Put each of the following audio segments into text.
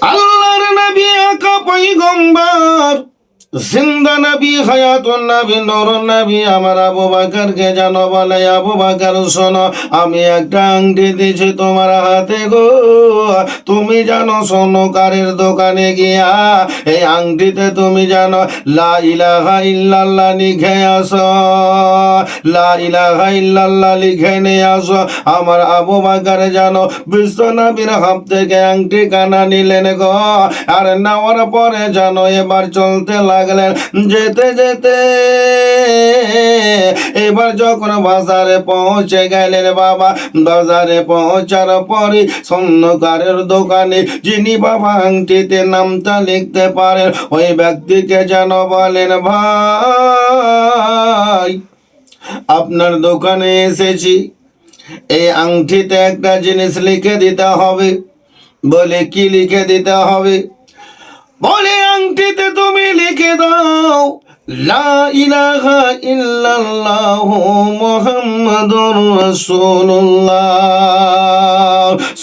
আল্লাহর নবী আকা পয়গম্বর জিন্দা নবী হায়াতুন নবী নূরুন নবী আমার আবু বকরকে জানো বলে, আবু বকর শোনো, আমি একটা আংটি দিয়েছি তোমার হাতে গো, তুমি জানো স্বর্ণকারের দোকানে গিয়া এই আংটিতে তুমি জানো লা ইলাহা ইল্লাল্লাহ লিখে আসো, লা ইলাহা ইল্লাল্লাহ লিখে নিয়ে আসো। আমার আবু বকর জানো বিশ্ব নবীর হাত থেকে আংটি কানা নিলেন গো, আর নেওয়ার পরে জানো এবার চলতে লাগলেন। যেতে যেতে এবার যখন বাজারে পৌঁছে গেলেন বাবা, বাজারে পৌঁছার পরে স্বর্ণকারের দোকানে যিনি বাবা আংটিতে নামটা লিখতে পারেন ওই ব্যক্তিকে যেন বলেন, ভাই আপনার দোকানে এসেছি, এই আংটিতে একটা জিনিস লিখে দিতে হবে। বলে কি লিখে দিতে হবে? বলে আংটিতে তুমি লিখে দাও লা ইলাহা ইল্লাল্লাহু মুহাম্মাদুর রাসূলুল্লাহ।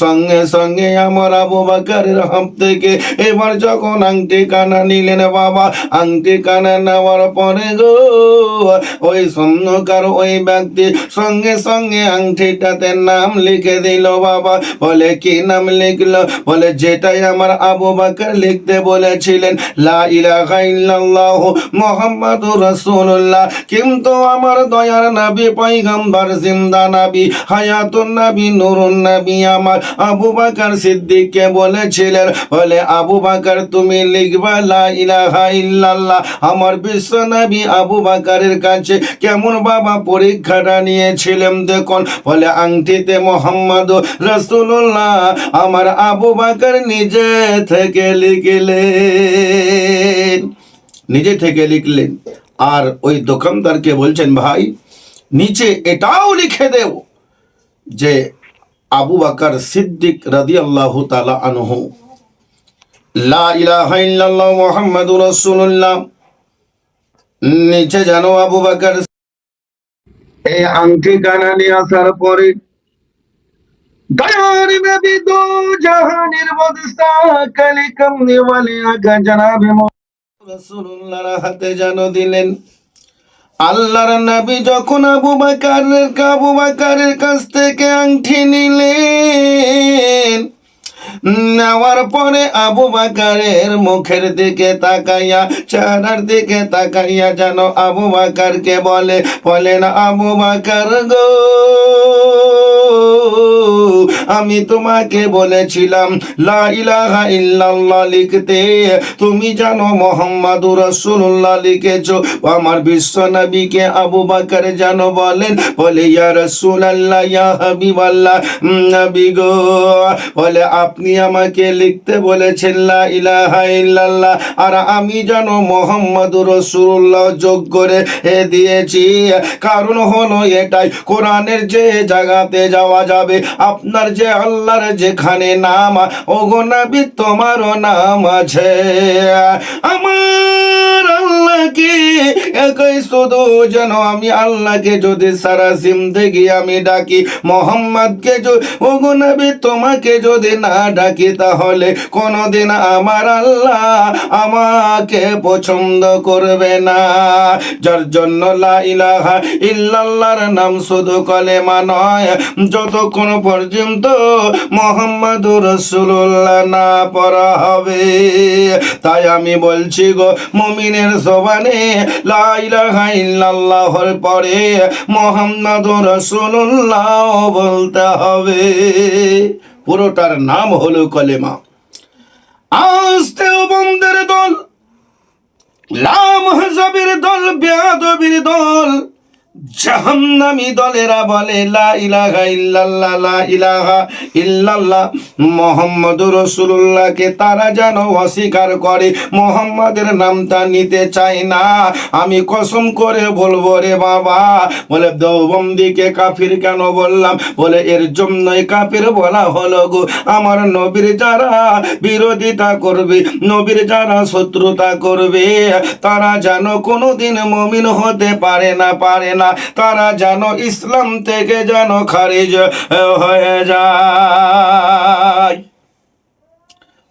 সঙ্গে সঙ্গে আমার আবু বকরের হাত থেকে এবার যখন আংটি কানা নিলেন বাবা, আংটি কানা নেওয়ার পরে গো ওই স্বর্ণকার ওই ব্যক্তি সঙ্গে সঙ্গে আংটিটাতে নাম লিখে দিল বাবা। বলে কি নাম লিখলো? বলে যেটাই আমার আবু বকর লিখতে বলেছিলেন, লা ইলাহা ইল্লাল্লাহু মুহাম্মাদুর রাসূলুল্লাহ। কিন্তু আমার দয়ার নবী পয়গম্বর জিন্দা নবী হায়াতুন নবী নূরুন নবী আমার আবু বকর সিদ্দিককে বলেছিলেন, বলে আবু বকর তুমি লিখবা লা ইলাহা ইল্লাল্লাহ। আমার বিশ্ব নবী আবু বকরের কাছে কেমন বাবা পরীক্ষাটা নিয়েছিলেন দেখুন। বলে আংটিতে মুহাম্মাদুর রাসূলুল্লাহ আমার আবু বকর নিজে থেকে লিখলেন, নিজে থেকে লিখলেন। আর ওই দোকানদারকে বলছেন, ভাই নিচে এটাও লিখে দেও যে আবু বকর সিদ্দিক রাদিয়াল্লাহু তাআলা আনহু লা ইলাহা ইল্লাল্লাহ মুহাম্মাদুর রাসূলুল্লাহ। নিচে জানো আবু বকর এই আংটি কানা নিয়ে আসার পরে দয়ার নবী দো জাহানের বাদশা কালে কামনে ওয়ালে আগা জনাবে রাসূলুল্লাহর হাতে জানো দিলেন। আল্লাহর নবী যখন আবু বকরের কাছ থেকে আংটি নিলেন, নেওয়ার পরে আবু বকরের মুখের দিকে তাকাইয়া চেহারার দিকে তাকাইয়া যেন আবু বকরকে বলেন আবু বকর গো, আমি তোমাকে বলেছিলাম লা ইলাহা ইল্লাল্লাহ লিখতে, তুমি জানো মুহাম্মাদুর রাসূলুল্লাহ লিখেছো। আমার বিশ্ব নবীকে আবু বকর জানো বলেন, বলে ইয়া রাসূলুল্লাহ ইয়া হাবিবাল্লাহ নবী গো, বলে আপনি আমাকে লিখতে বলেছেন লা ইলাহা ইল্লাল্লাহ, আর আমি জানো মুহাম্মাদুর রাসূলুল্লাহ যোগ করে দিয়েছি। কারণ হলো এটাই, কোরআনের যে জায়গাতে যাওয়া যাবে আপনার যে আল্লাহর যেখানে নাম, ওগো নবী তোমারও নাম আছে। আমার আল্লাহকে একই শুধু যেন আমি আল্লাহকে যদি সারা জিন্দেগি আমি ডাকি, মোহাম্মদকে ওগো নবী তোমাকে যদি না ডাকি তাহলে কোনদিন আমার আল্লাহ আমাকে পছন্দ করবে না। যার জন্য লা ইলাহা ইল্লাল্লাহর নাম শুধু কলেমা নয়, যতক্ষণ পর্যন্ত মুহাম্মাদুর রাসূলুল্লাহ না পড়া হবে। তাই আমি বলছি গো, মুমিনের জবানে লা ইলাহা ইল্লাল্লাহর পরে মুহাম্মাদুর রাসূলুল্লাহ বলতে হবে। পুরোটার নাম হলো কলেমা। আস্তেও বন্দের দল, লাম হাজাবের দল, বেয়াদবির দল, জাহান্নামী দলেরা বলে লা ইলাহা ইল্লাল্লাহ, লা ইলাহা ইল্লাল্লাহ মুহাম্মাদুর রাসূলুল্লাহকে তারা যেন অস্বীকার করে, মুহাম্মাদের নামটা নিতে চায় না। আমি কসম করে বলবো রে বাবা, বলে দেওবন্দিকে কাফির কেন বললাম? বলে এর জন্যই কাফির বলা হলো গো, আমার নবীর যারা বিরোধিতা করবে, নবীর যারা শত্রুতা করবে, তারা যেন কোনোদিন মুমিন হতে পারে না, তারা যেন ইসলাম থেকে যেন খারিজ হয়ে যায়।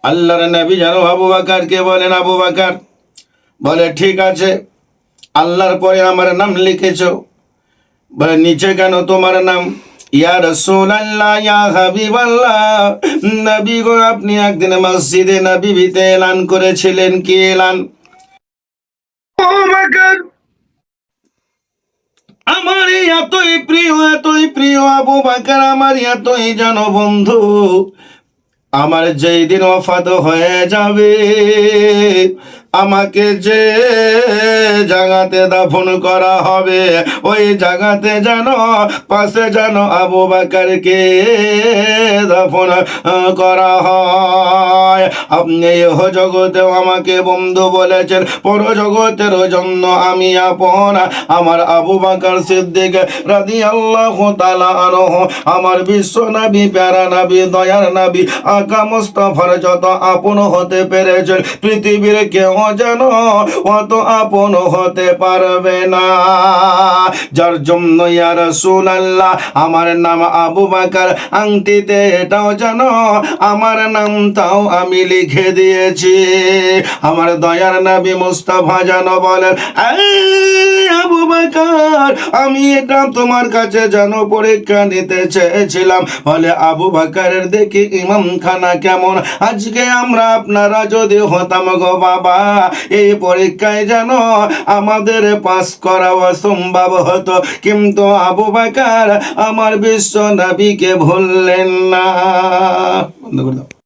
আল্লাহর নবী যেন আবু বকরকে বলেন, আবু বকর, বলে ঠিক আছে, আল্লাহর পরে আমার নাম লিখেছো, বলে নিচে কেন তোমার নাম? ইয়া রাসূলুল্লাহ, ইয়া হাবিবাল্লাহ, নবী গো আপনি একদিন মসজিদে নববীতে এলান করেছিলেন, কি এলান? আবু বকর, আমার এতই প্রিয় আবু বকর, আমার এতই জানো বন্ধু, আমার যেই দিন ওফাত হয়ে যাবে, আমাকে যে জায়গাতে দাফন করা হবে, ওই জায়গাতে যেন পাশে যেন আবু বকরকে দাফন করা হয়। আপনি ইহ জগতেও আমাকে বন্ধু বলেছেন, পর জগতের জন্য আমি আপন। আমার আবু বকর সিদ্দিক রাদিয়াল্লাহু তাআলা আনহু, আমার বিশ্ব নবী, প্যারা নবী, দয়ার নবী, আকা মুস্তাফার যত আপন হতে পেরেছেন, পৃথিবীর কেউ যেন অত আপন হতে পারবে না। যার জন্য ইয়া রাসূলুল্লাহ আমার নাম আবু বকর, আংটিতে এটাও জানো আমার নামটাও আমি লিখে দিয়েছি। আমার দয়ার নবী মুস্তাফা জানো বলেন, আবু বকর, আমি এটা তোমার কাছে জানো পরীক্ষা নিতে চেয়েছিলাম। বলে আবু বকরের দেখি ইমাম খানা কেমন, আজকে আমরা আপনারা যদি হতাম গো বাবা, এই পরীক্ষায় যেন আমাদের পাস করা অসম্ভব হতো, কিন্তু আবু বকর আমার বিশ্ব নবীকে ভুললেন না। বন্ধ করে দাও।